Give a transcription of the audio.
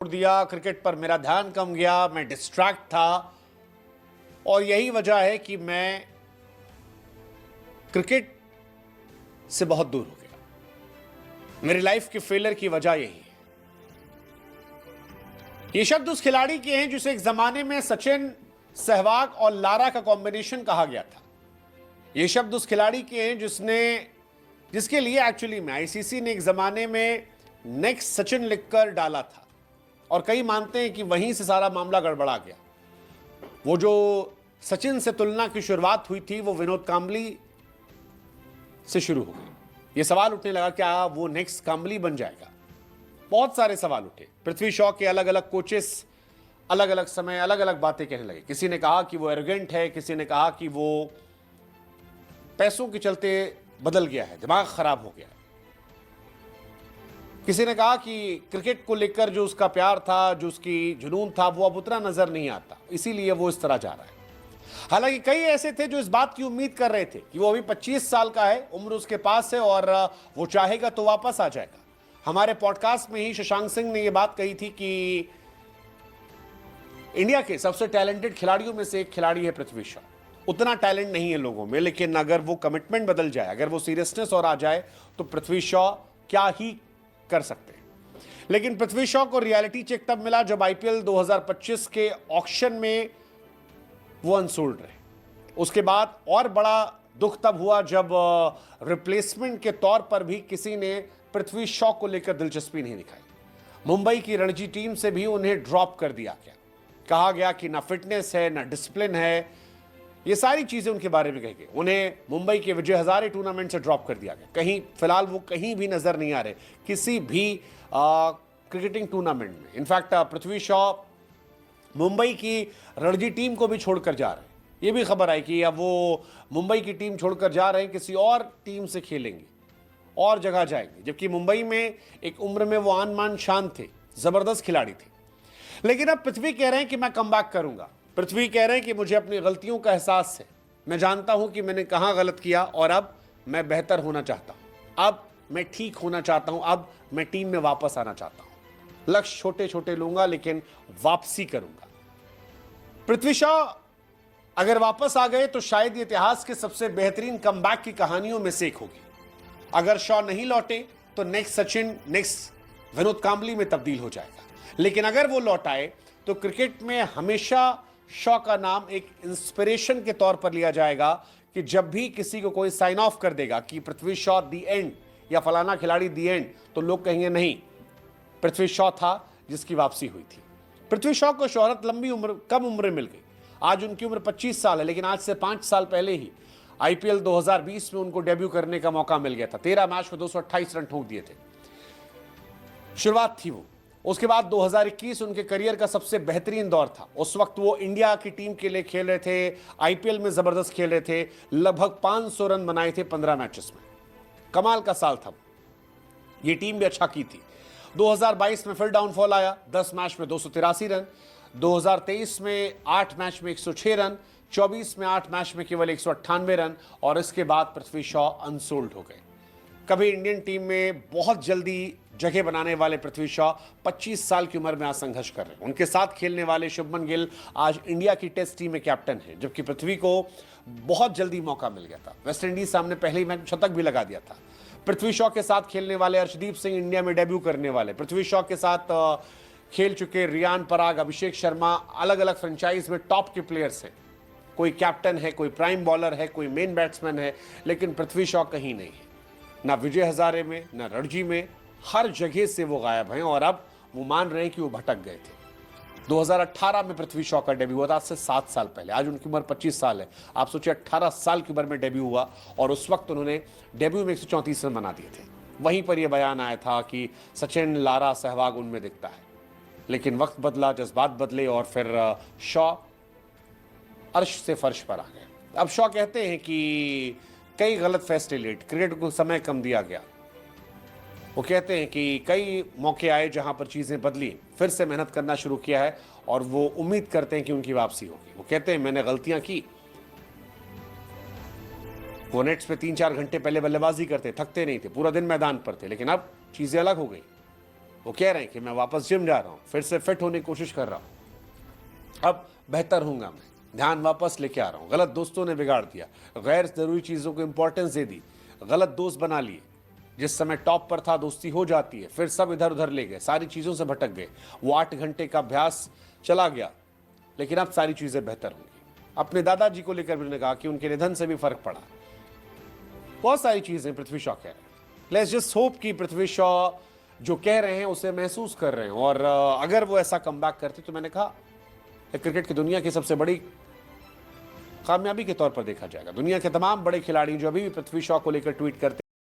छोड़ दिया, क्रिकेट पर मेरा ध्यान कम गया, मैं डिस्ट्रैक्ट था और यही वजह है कि मैं क्रिकेट से बहुत दूर हो गया। मेरी लाइफ के फेलियर की वजह यही है। ये शब्द उस खिलाड़ी के हैं जिसे एक जमाने में सचिन, सहवाग और लारा का कॉम्बिनेशन कहा गया था। ये शब्द उस खिलाड़ी के हैं जिसके लिए एक्चुअली में आईसीसी ने एक जमाने में नेक्स्ट सचिन लिखकर डाला था और कई मानते हैं कि वहीं से सारा मामला गड़बड़ा गया। वो जो सचिन से तुलना की शुरुआत हुई थी वो विनोद कांबली से शुरू हो गई। ये सवाल उठने लगा क्या वो नेक्स्ट कांबली बन जाएगा। बहुत सारे सवाल उठे। पृथ्वी शॉ के अलग अलग कोचेस अलग अलग समय अलग अलग बातें कहने लगे। किसी ने कहा कि वो एरोगेंट है, किसी ने कहा कि वो पैसों के चलते बदल गया है, दिमाग खराब हो गया है। किसी ने कहा कि क्रिकेट को लेकर जो उसका प्यार था, जो उसकी जुनून था, वो अब उतना नजर नहीं आता, इसीलिए वो इस तरह जा रहा है। हालांकि कई ऐसे थे जो इस बात की उम्मीद कर रहे थे कि वो अभी 25 साल का है, उम्र उसके पास है और वो चाहेगा तो वापस आ जाएगा। हमारे पॉडकास्ट में ही शशांक सिंह ने यह बात कही थी कि इंडिया के सबसे टैलेंटेड खिलाड़ियों में से एक खिलाड़ी है पृथ्वी शॉ। उतना टैलेंट नहीं है लोगों में, लेकिन अगर वो कमिटमेंट बदल जाए, अगर वो सीरियसनेस और आ जाए तो पृथ्वी शॉ क्या ही कर सकते हैं। लेकिन पृथ्वी शॉ को रियलिटी चेक तब मिला जब आईपीएल 2025 के ऑक्शन में वो अनसोल्ड रहे। उसके बाद और बड़ा दुख तब हुआ जब रिप्लेसमेंट के तौर पर भी किसी ने पृथ्वी शॉ को लेकर दिलचस्पी नहीं दिखाई। मुंबई की रणजी टीम से भी उन्हें ड्रॉप कर दिया गया। कहा गया कि ना फिटनेस है, ना डिसिप्लिन है, ये सारी चीजें उनके बारे में कही गई। उन्हें मुंबई के विजय हजारे टूर्नामेंट से ड्रॉप कर दिया गया। कहीं फिलहाल वो कहीं भी नजर नहीं आ रहे किसी भी क्रिकेटिंग टूर्नामेंट में। इनफैक्ट पृथ्वी शॉ मुंबई की रणजी टीम को भी छोड़कर जा रहे हैं। ये भी खबर आई कि अब वो मुंबई की टीम छोड़कर जा रहे हैं, किसी और टीम से खेलेंगे और जगह जाएंगे। जबकि मुंबई में एक उम्र में वो आन मान शान थे, जबरदस्त खिलाड़ी थे। लेकिन अब पृथ्वी कह रहे हैं कि मैं कमबैक करूंगा। पृथ्वी कह रहे हैं कि मुझे अपनी गलतियों का एहसास है, मैं जानता हूं कि मैंने कहां गलत किया और अब मैं बेहतर होना चाहता हूं, अब मैं ठीक होना चाहता हूं, अब मैं टीम में वापस आना चाहता हूं। लक्ष्य छोटे छोटे लूंगा लेकिन वापसी करूंगा। पृथ्वी शॉ अगर वापस आ गए तो शायद ये इतिहास के सबसे बेहतरीन कमबैक की कहानियों में से एक होगी। अगर शॉ नहीं लौटे तो नेक्स्ट सचिन, नेक्स्ट विनोद कांबली में तब्दील हो जाएगा। लेकिन अगर वो लौट आए तो क्रिकेट में हमेशा शॉ का नाम एक इंस्पिरेशन के तौर पर लिया जाएगा कि जब भी किसी को कोई साइन ऑफ कर देगा कि पृथ्वी शॉ दी एंड या फलाना खिलाड़ी दी एंड, तो लोग कहेंगे नहीं, पृथ्वी शॉ था जिसकी वापसी हुई थी। पृथ्वी शॉ को शोहरत कम उम्र में मिल गई। आज उनकी उम्र 25 साल है, लेकिन आज से 5 साल पहले ही आईपीएल 2020 में उनको डेब्यू करने का मौका मिल गया था। 13 मैच में 228 रन ठोक दिए थे। शुरुआत थी वो। उसके बाद 2021 उनके करियर का सबसे बेहतरीन दौर था। उस वक्त वो इंडिया की टीम के लिए खेल रहे थे, आईपीएल में जबरदस्त खेल रहे थे, लगभग 500 रन बनाए थे 15 मैचेस में। कमाल का साल था। ये टीम भी अच्छा की थी। 2022 में फिर डाउनफॉल आया, 10 मैच में 283 रन। 2023 में 8 मैच में 106 रन, 24 में 8 मैच में केवल 198 रन और इसके बाद पृथ्वी शॉ अनसोल्ड हो गए। कभी इंडियन टीम में बहुत जल्दी जगह बनाने वाले पृथ्वी शॉ 25 साल की उम्र में आज संघर्ष कर रहे हैं। उनके साथ खेलने वाले शुभमन गिल आज इंडिया की टेस्ट टीम में कैप्टन है, जबकि पृथ्वी को बहुत जल्दी मौका मिल गया था। वेस्ट इंडीज सामने पहले ही मैच शतक भी लगा दिया था। पृथ्वी शॉ के साथ खेलने वाले अर्शदीप सिंह इंडिया में डेब्यू करने वाले, पृथ्वी शॉ के साथ खेल चुके रियान पराग, अभिषेक शर्मा, अलग अलग फ्रेंचाइज में टॉप के प्लेयर्स हैं। कोई कैप्टन है, कोई प्राइम बॉलर है, कोई मेन बैट्समैन है, लेकिन पृथ्वी शॉ कहीं नहीं है। ना विजय हजारे में, ना रणजी में, हर जगह से वो गायब हैं और अब वो मान रहे हैं कि वो भटक गए थे। 2018 में पृथ्वी शॉ का डेब्यू हुआ था, आज से 7 साल पहले। आज उनकी उम्र 25 साल है। आप सोचिए 18 साल की उम्र में डेब्यू हुआ और उस वक्त उन्होंने डेब्यू में 134 रन बना दिए थे। वहीं पर यह बयान आया था कि सचिन, लारा, सहवाग उनमें दिखता है। लेकिन वक्त बदला, जज्बात बदले और फिर शॉ अर्श से फर्श पर आ गए। अब शॉ कहते हैं कि कई गलत फैसले लेट, क्रिकेट को समय कम दिया गया। वो कहते हैं कि कई मौके आए जहां पर चीजें बदली, फिर से मेहनत करना शुरू किया है और वो उम्मीद करते हैं कि उनकी वापसी होगी। वो कहते हैं मैंने गलतियां की। वो नेट्स पे 3-4 घंटे पहले बल्लेबाजी करते, थकते नहीं थे, पूरा दिन मैदान पर थे, लेकिन अब चीजें अलग हो गई। वो कह रहे हैं कि मैं वापस जिम जा रहा हूं, फिर से फिट होने की कोशिश कर रहा हूं, अब बेहतर हूंगा, मैं ध्यान वापस लेके आ रहा हूं। गलत दोस्तों ने बिगाड़ दिया, गैर जरूरी चीजों को इंपॉर्टेंस दे दी, गलत दोस्त बना लिए। जिस समय टॉप पर था दोस्ती हो जाती है, फिर सब इधर उधर ले गए, सारी चीजों से भटक गए। वो 8 घंटे का अभ्यास चला गया, लेकिन अब सारी चीजें बेहतर होंगी। अपने दादाजी को लेकर भी उन्होंने कहा कि उनके निधन से भी फर्क पड़ा। बहुत सारी चीजें पृथ्वी शॉ कह रहे हैं। लेट्स जस्ट होप कि पृथ्वी शॉ जो कह रहे हैं उसे महसूस कर रहे हैं, और अगर वो ऐसा कमबैक करते तो मैंने कहा क्रिकेट की दुनिया की सबसे बड़ी कामयाबी के तौर पर देखा जाएगा। दुनिया के तमाम बड़े खिलाड़ी जो अभी भी पृथ्वी शॉ को लेकर ट्वीट करते